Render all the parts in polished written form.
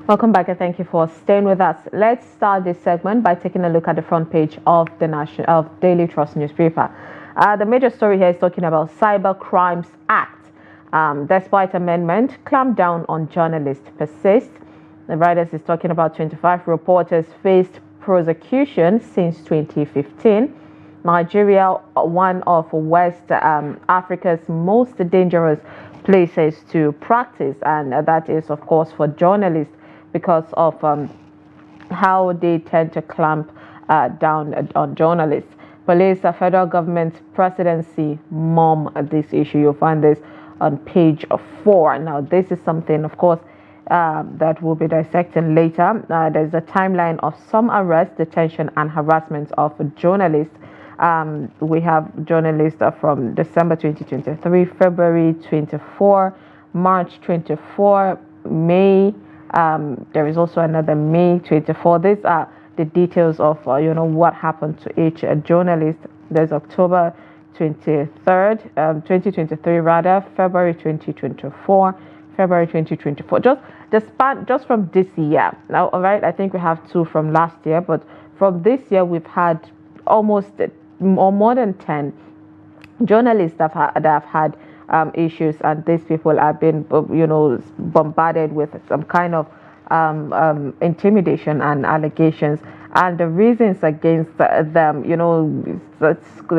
Welcome back and thank you for staying with us. Let's start this segment by taking a look at the front page of the Daily Trust newspaper. The major story here is talking about Cybercrimes Act. Despite amendment, clampdown on journalists persists. The writers is talking about 25 reporters faced prosecution since 2015. Nigeria, one of West Africa's most dangerous places to practice, and that is, of course, for journalists because of how they tend to clamp down on journalists. Police, federal government presidency mom this issue. You'll find this on page 4. Now, this is something, of course, that we'll be dissecting later. There's a timeline of some arrest, detention, and harassment of journalists. We have journalists from December 2023, February 24, March 24, May. There is also another May 24. These are the details of what happened to each journalist. There's October 23rd, 2023 rather, February 2024, February 2024. Just the span just from this year. Now, all right, I think we have 2 from last year, but from this year we've had almost or more than 10 journalists that have had issues, and these people have been bombarded with some kind of intimidation and allegations, and the reasons against them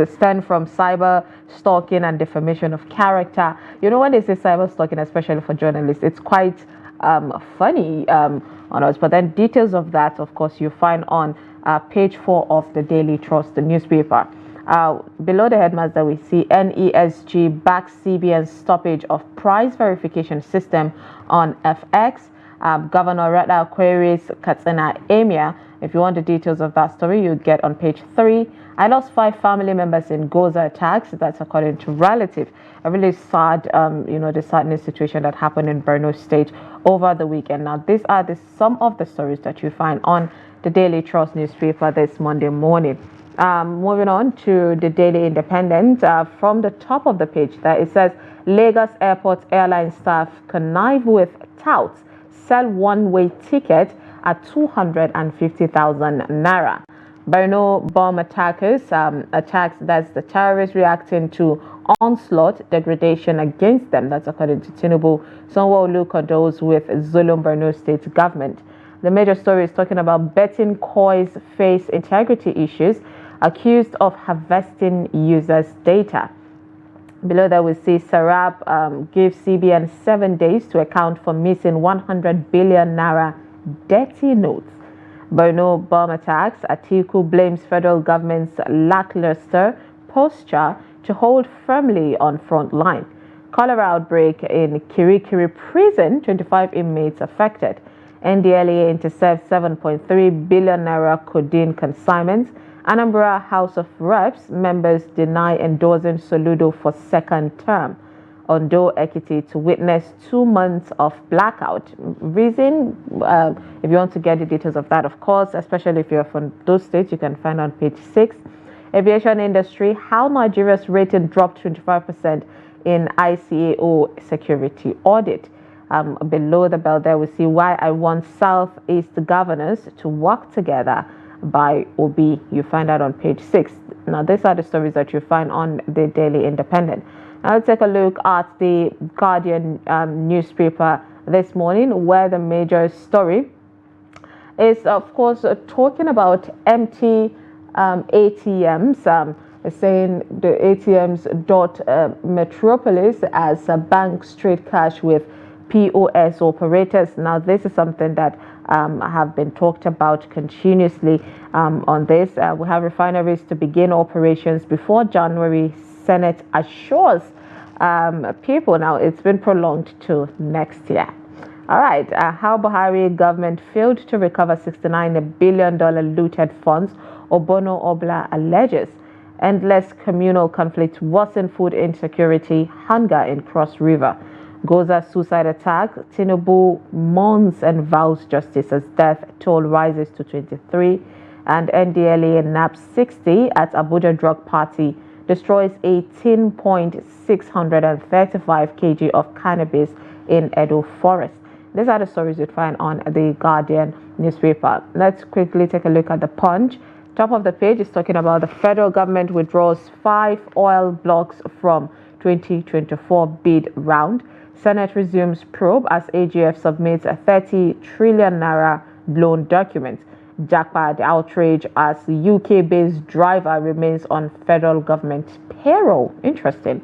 stem from cyber stalking and defamation of character. When they say cyber stalking, especially for journalists, it's quite funny on us, but then details of that, of course, you find on page 4 of the Daily Trust, the newspaper. Below the headlines that we see, NESG backs CBN's stoppage of price verification system on FX. Governor Rada queries Katsina Emir. If you want the details of that story, you get on page 3. I lost 5 family members in Goza attacks. That's according to relative. A really sad, the sadness situation that happened in Borno State over the weekend. Now, these are some of the stories that you find on the Daily Trust newspaper this Monday morning. Moving on to the Daily Independent, from the top of the page there it says Lagos Airport airline staff connive with touts, sell one-way ticket at 250,000 naira. Borno bomb attackers attacks, that's the terrorists reacting to onslaught, degradation against them. That's according to Tinubu. Sanwo-Olu condoles with Zulum Borno State government. The major story is talking about betting coins face integrity issues, accused of harvesting users' data. Below that we see Sarab gives CBN 7 days to account for missing 100 billion naira dirty notes. Borno bomb attacks, Atiku blames federal government's lackluster posture to hold firmly on front line. Cholera outbreak in Kirikiri prison, 25 inmates affected. NDLEA intercepts 7.3 billion naira codeine consignments. Anambra House of Reps members deny endorsing Soludo for second term. Ondo Ekiti to witness 2 months of blackout. Reason, if you want to get the details of that, of course, especially if you're from those states, you can find on page 6. Aviation industry, how Nigeria's rating dropped 25% in ICAO security audit. Below the belt there we see why I want Southeast governors to work together by Obi. You find that on page 6. Now, these are the stories that you find on the Daily Independent. Now, let's take a look at the Guardian newspaper this morning, where the major story is, of course, talking about empty ATMs, saying the ATMs dot Metropolis as a bank straight cash with POS operators. Now, this is something that have been talked about continuously on this. We have refineries to begin operations before January, Senate assures people. Now, it's been prolonged to next year. All right, how Buhari government failed to recover $69 billion looted funds, Obono Obla alleges. Endless communal conflict worsen food insecurity, hunger in Cross River. Goza suicide attack, Tinubu mourns and vows justice as death toll rises to 23. And NDLEA naps 60 at Abuja drug party, destroys 18.635 kg of cannabis in Edo forest. These are the stories you'd find on the Guardian newspaper. Let's quickly take a look at the Punch. Top of the page is talking about the federal government withdraws 5 oil blocks from 2024 bid round. Senate resumes probe as AGF submits a 30 trillion naira loan document. Jackpot outrage as UK-based driver remains on federal government payroll. Interesting.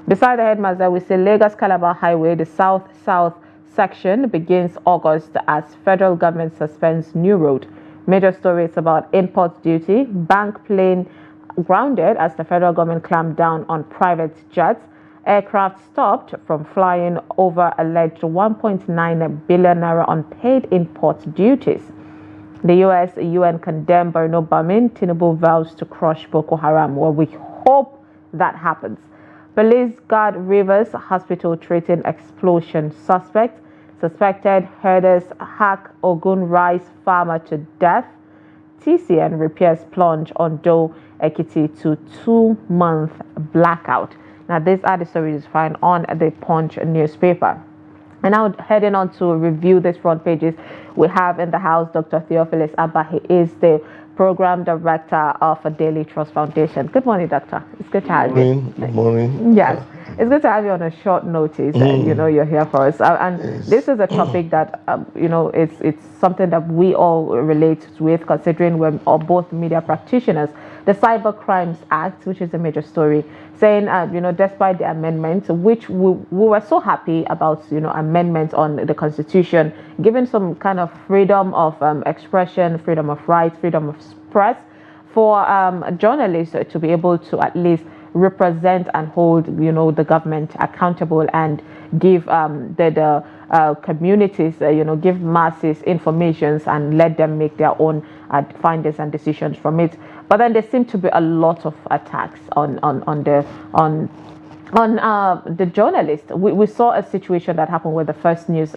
Beside the headmaster, we see Lagos Calabar Highway, the south-south section begins August as federal government suspends new road. Major stories about import duty, bank plane grounded as the federal government clamped down on private jets, aircraft stopped from flying over alleged 1.9 billion naira unpaid import duties. The UN condemned Borno bombing. Tinubu vows to crush Boko Haram. Well, we hope that happens. Police guard Rivers Hospital treating explosion suspect. Suspected herders hack Ogun rice farmer to death. TCN repairs plunge on Doe Ekiti to 2-month blackout. Now, these are the stories you find on the Punch newspaper. And now heading on to review these front pages, we have in the house Dr. Theophilus Abba. He is the program director of a Daily Trust Foundation. Good morning, doctor. It's good to have you. Good morning. Yes, it's good to have you on a short notice. And you're here for us. And yes, this is a topic that it's something that we all relate with, considering we're all both media practitioners. The Cybercrimes Act, which is a major story, saying despite the amendments, which we were so happy about, amendments on the Constitution, giving some kind of freedom of expression, freedom of rights, freedom of press for journalists to be able to at least represent and hold the government accountable and give the communities give masses informations and let them make their own findings and decisions from it. But then there seem to be a lot of attacks on the journalists. We saw a situation that happened with the First News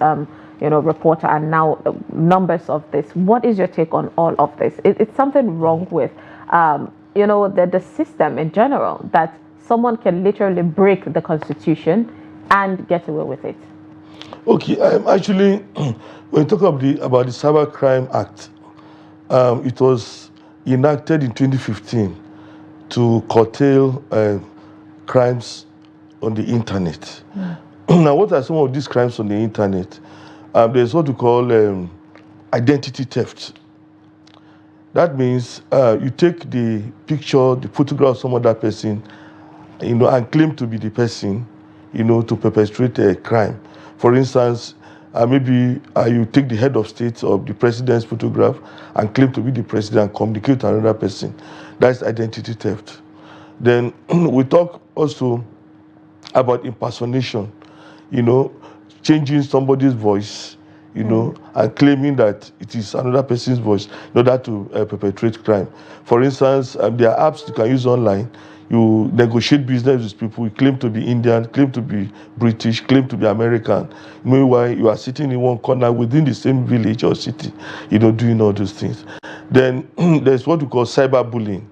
reporter, and now numbers of this. What is your take on all of this? It's something wrong with the system in general, that someone can literally break the Constitution and get away with it. Okay, actually, when you talk about the Cybercrime Act, it was enacted in 2015 to curtail crimes on the internet. Now, what are some of these crimes on the internet? There's what we call identity theft. That means you take the picture, the photograph of some other person, and claim to be the person, to perpetrate a crime. For instance, maybe you take the head of state or the president's photograph and claim to be the president and communicate to another person. That's identity theft. Then we talk also about impersonation, changing somebody's voice, and claiming that it is another person's voice in order to perpetrate crime. For instance, there are apps you can use online. You negotiate business with people. You claim to be Indian, claim to be British, claim to be American. Meanwhile, you are sitting in one corner within the same village or city, doing all those things. Then there's what we call cyberbullying.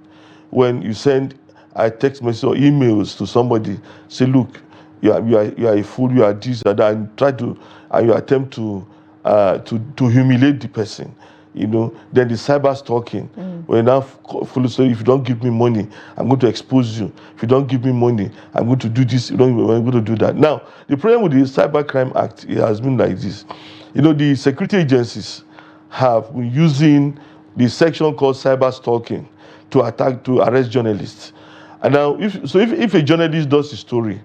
When you send a text message or emails to somebody, say, look, you are a fool, you are this or that, and you attempt to humiliate the person. Then the cyber stalking, where now follow say, if you don't give me money, I'm going to expose you. If you don't give me money, I'm going to do this, I'm going to do that. Now, the problem with the Cybercrime Act, it has been like this. The security agencies have been using the section called cyber stalking to arrest journalists. And now, if a journalist does a story,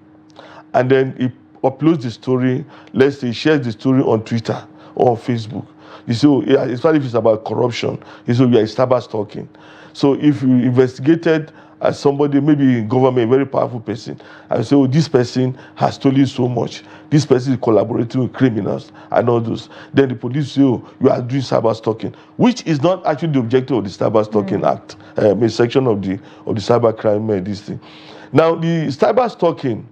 and then he uploads the story, let's say he shares the story on Twitter or on Facebook, you say, especially if it's about corruption, you say, you are cyber stalking. So if you investigated as somebody, maybe in government, a very powerful person, and say, this person has stolen so much, this person is collaborating with criminals and all those, then the police say, you are doing cyber stalking, which is not actually the objective of the Cyber Stalking Act, a section of the cybercrime, this thing. Now, the cyber stalking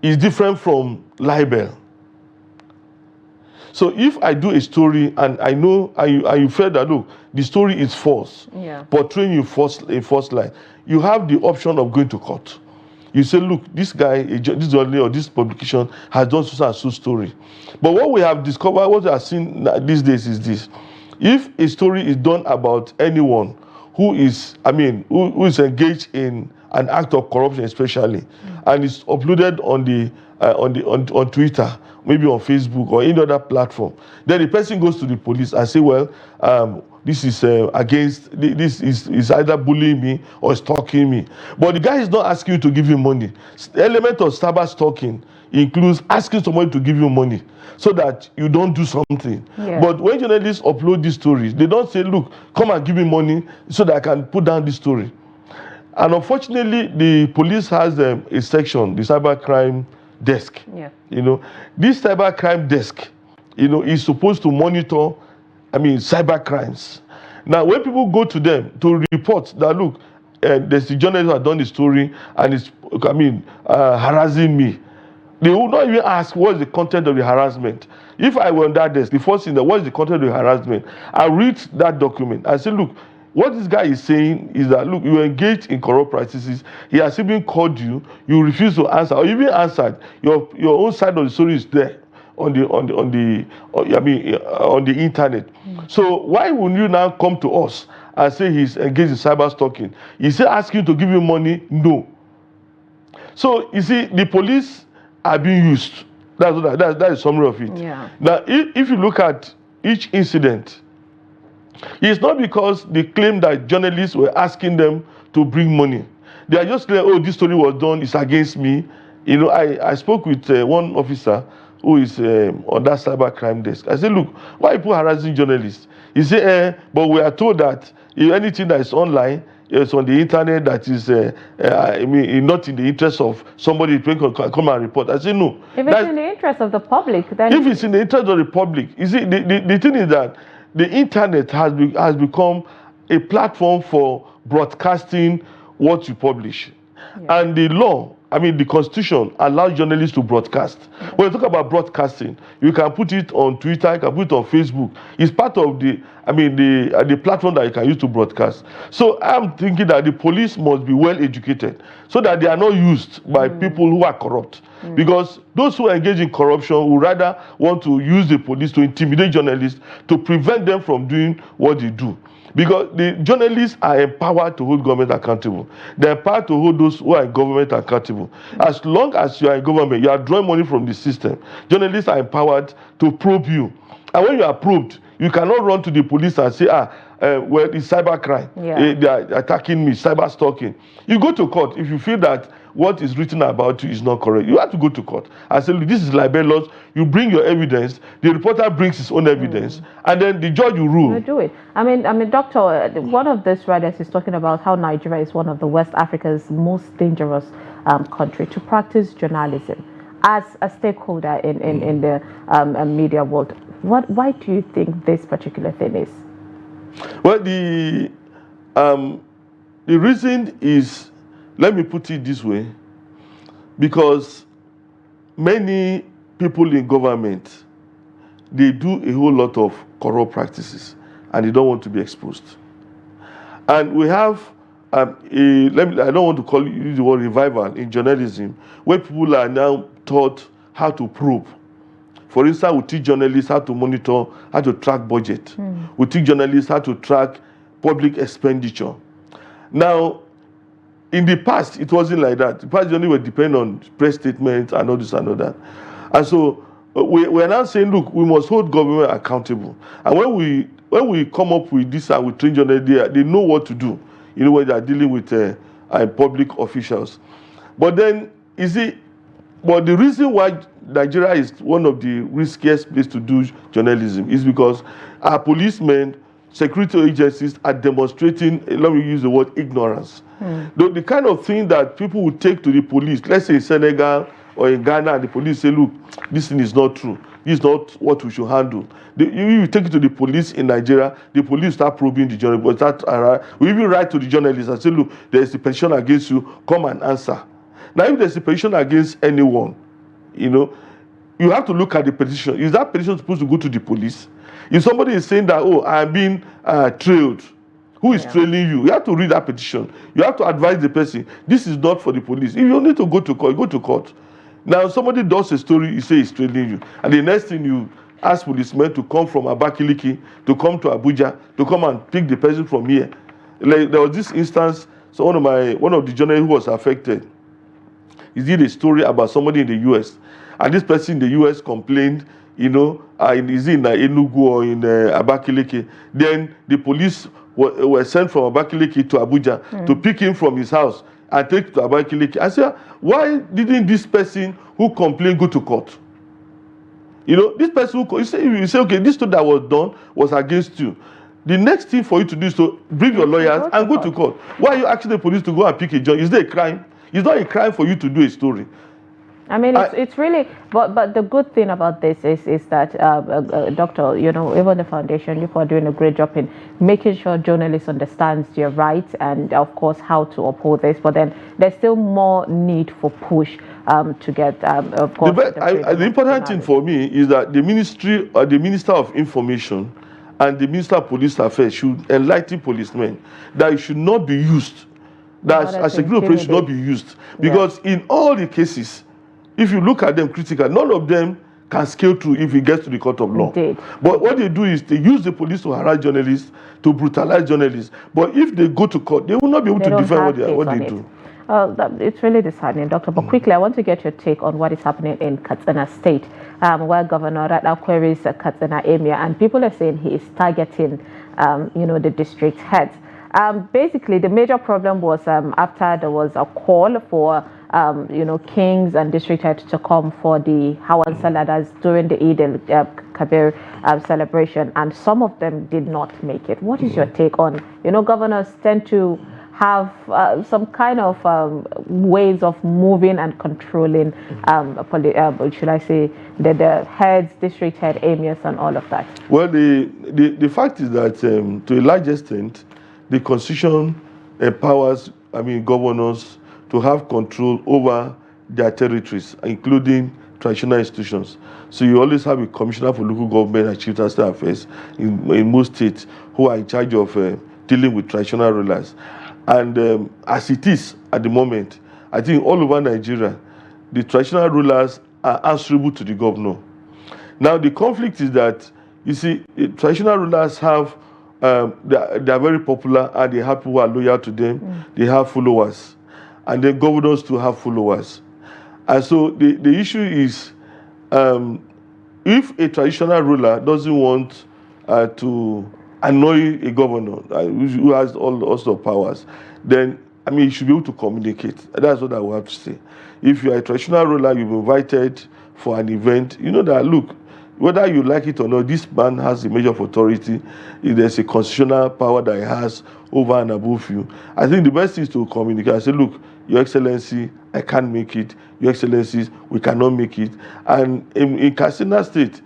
is different from libel. So if I do a story and I know you feel that, look, the story is false, portraying you a false lie, you have the option of going to court. You say, look, this guy, this journalist or this publication has done so and so story. But what we have discovered, what we have seen these days is this. If a story is done about anyone who is, who is engaged in an act of corruption, especially, and is uploaded on Twitter, maybe on Facebook or any other platform, then the person goes to the police and say, well, this is this is either bullying me or stalking me. But the guy is not asking you to give him money. The element of cyber stalking includes asking somebody to give you money so that you don't do something. Yeah. But when journalists upload these stories, they don't say, look, come and give me money so that I can put down this story. And unfortunately, the police has a section, the cybercrime desk. Yeah. This cybercrime desk, is supposed to monitor, cyber crimes. Now, when people go to them to report that, look, there's the journalist who has done the story and is, harassing me, they will not even ask what is the content of the harassment. If I were on that desk, the first thing that what is the content of the harassment, I read that document. I say, look, what this guy is saying is that, look, you engaged in corrupt practices. He has even called you. You refuse to answer, or even answered. Your own side of the story is there on the internet. So why would you now come to us and say he's engaged in cyber stalking? Is he asking to give you money? No. So you see, the police are being used. That is summary of it. Yeah. Now, if you look at each incident, it's not because they claim that journalists were asking them to bring money. They are just saying, oh, this story was done, it's against me. I spoke with one officer who is on that cybercrime desk. I said, look, why are people harassing journalists? He said, but we are told that if anything that is online, it's on the internet that is not in the interest of somebody to come and report. I said, no. If it's in the interest of the public, then... If it's in the interest of the public, you see, the thing is that the internet has become a platform for broadcasting what you publish. Yeah. And the law, the Constitution allows journalists to broadcast. Yeah. When you talk about broadcasting, you can put it on Twitter, you can put it on Facebook. It's part of the platform that you can use to broadcast. So I'm thinking that the police must be well educated so that they are not used by people who are corrupt. Because those who engage in corruption would rather want to use the police to intimidate journalists to prevent them from doing what they do. Because the journalists are empowered to hold government accountable. They're empowered to hold those who are in government accountable. As long as you are in government, you are drawing money from the system. Journalists are empowered to probe you. And when you are probed, you cannot run to the police and say, well, it's cybercrime. Yeah. They are attacking me, cyber stalking. You go to court if you feel that what is written about you is not correct. You have to go to court and say, look, this is libelous. You bring your evidence. The reporter brings his own evidence, and then the judge will rule. You do it. Doctor, one of these writers is talking about how Nigeria is one of the West Africa's most dangerous country to practice journalism as a stakeholder in the media world. Why do you think this particular thing is? Well, the reason is, let me put it this way, because many people in government, they do a whole lot of corrupt practices and they don't want to be exposed. And we have I don't want to use the word revival in journalism, where people are now taught how to probe. For instance, we teach journalists how to monitor, how to track budget. We teach journalists how to track public expenditure. Now, in the past, it wasn't like that. The past only were depend on press statements and all this and all that. And so we are now saying, look, we must hold government accountable. And when we come up with this and we train journalists, they know what to do. When they are dealing with public officials. But then, you see, the reason why Nigeria is one of the riskiest places to do journalism is because our policemen, security agencies are demonstrating, let me use the word, ignorance. The kind of thing that people would take to the police, let's say in Senegal or in Ghana, and the police say, look, this thing is not true. This is not what we should handle. You take it to the police in Nigeria, the police start probing the journalist. We even write to the journalists and say, look, there is a petition against you, come and answer. Now, if there's a petition against anyone, you have to look at the petition. Is that petition supposed to go to the police? If somebody is saying that, oh, I'm being trailed, who is Yeah. trailing you. You have to read that petition. You have to advise the person, this is not for the police. If you need to go to court, go to court. Now, somebody does a story, you say he's trailing you. And the next thing you ask policemen to come from Abakaliki, to come to Abuja, to come and pick the person from here. Like, there was this instance, so one of the journalists who was affected, he did a story about somebody in the US. And this person in the US complained, is in Enugu or in Abakaliki. Then the police were sent from Abakaliki to Abuja to pick him from his house and take to Abakaliki. I said, why didn't this person who complained go to court? This person who you say, okay, this story that was done was against you. The next thing for you to do is to bring your lawyers and go to court. Why are you asking the police to go and pick a judge? Is there a crime? It's not a crime for you to do a story. I mean, it's really, but the good thing about this is that, Doctor, even the foundation, you are doing a great job in making sure journalists understand their rights and, of course, how to uphold this. But then there's still more need for push to get, of course. The important thing for me is that the ministry, or the Minister of Information, and the Minister of Police Affairs should enlighten policemen that it should not be used. That a security operation should not be used, because in all the cases, if you look at them critically, none of them can scale through if it gets to the court of law. Indeed. But what they do is they use the police to harass journalists, to brutalize journalists. But if they go to court, they will not be able to defend what they do. It's really disheartening, Doctor. But quickly, I want to get your take on what is happening in Katsina State, where Governor Ratna queries Katsina Emir, and people are saying he is targeting, the district heads. Basically, the major problem was after there was a call for, kings and district heads to come for the Hawan Saladas during the Eid al-Kabir celebration, and some of them did not make it. What is your take on, governors tend to have some kind of ways of moving and controlling, should I say, the heads, district head, emirs, and all of that? Well, the fact is that to a large extent, the Constitution empowers, governors to have control over their territories, including traditional institutions. So you always have a commissioner for local government and chief of state affairs in most states who are in charge of dealing with traditional rulers. And as it is at the moment, I think all over Nigeria, the traditional rulers are answerable to the governor. Now, the conflict is that, you see, the traditional rulers have, they are very popular, and they have people who are loyal to them. They have followers. And then governors to have followers. And so the issue is, if a traditional ruler doesn't want to annoy a governor who has all sorts of powers, then you should be able to communicate. That's what I would have to say. If you are a traditional ruler, you've been invited for an event, you know that, look, whether you like it or not, this man has a measure of authority. If there's a constitutional power that he has over and above you, I think the best thing is to communicate. I say, look, Your Excellency, I can't make it. Your Excellencies, we cannot make it. And in Katsina State,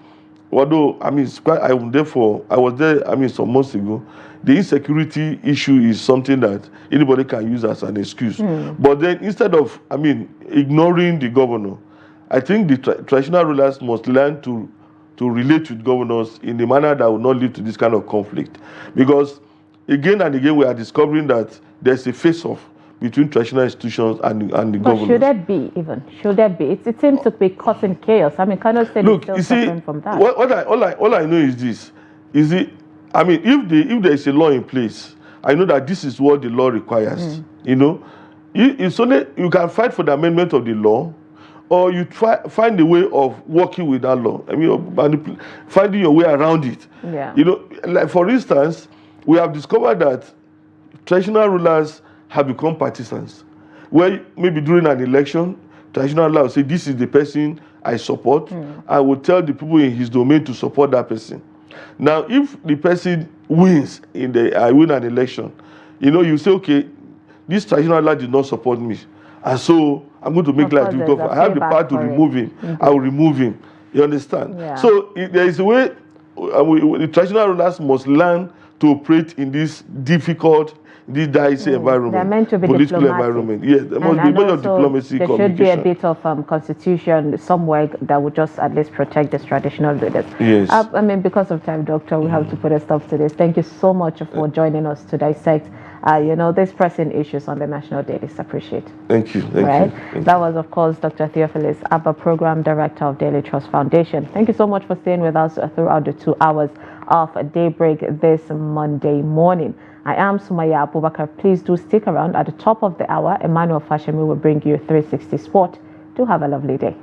although I was there some months ago, the insecurity issue is something that anybody can use as an excuse. But then instead of ignoring the governor, I think the traditional rulers must learn to relate with governors in a manner that will not lead to this kind of conflict. Because again and again we are discovering that there's a face-off between traditional institutions and the governors. But should that be even? Should that be? It seems to be causing chaos. Kano State is still suffering from that. All I know is this. If there is a law in place, I know that this is what the law requires. It's only you can fight for the amendment of the law, or you find a way of working with that law. Finding your way around it. Yeah. Like for instance, we have discovered that traditional rulers have become partisans. Where maybe during an election, traditional ruler will say, this is the person I support. I will tell the people in his domain to support that person. Now, if the person wins win an election, you say, okay, this traditional ruler did not support me, and so I'm going to make life difficult. I have the power to remove him. I will remove him. You understand? Yeah. So there is a way the traditional rulers must learn to operate in this difficult this dicey They're environment, meant to be political diplomatic. environment. Yes, there must be a bit of also diplomacy, there communication. should be a bit of constitution somewhere that would just at least protect these traditional leaders. Yes. I mean, because of time, Doctor, we have to put a stop to this. Thank you so much for joining us to dissect, these pressing issues on the National Dailies. Appreciate. Thank you. Thank you. That was, of course, Dr. Theophilus Abba, Program Director of Daily Trust Foundation. Thank you so much for staying with us throughout the 2 hours of Daybreak this Monday morning. I am Sumaya Abubakar. Please do stick around. At the top of the hour, Emmanuel Fashemi will bring you 360 Sport. Do have a lovely day.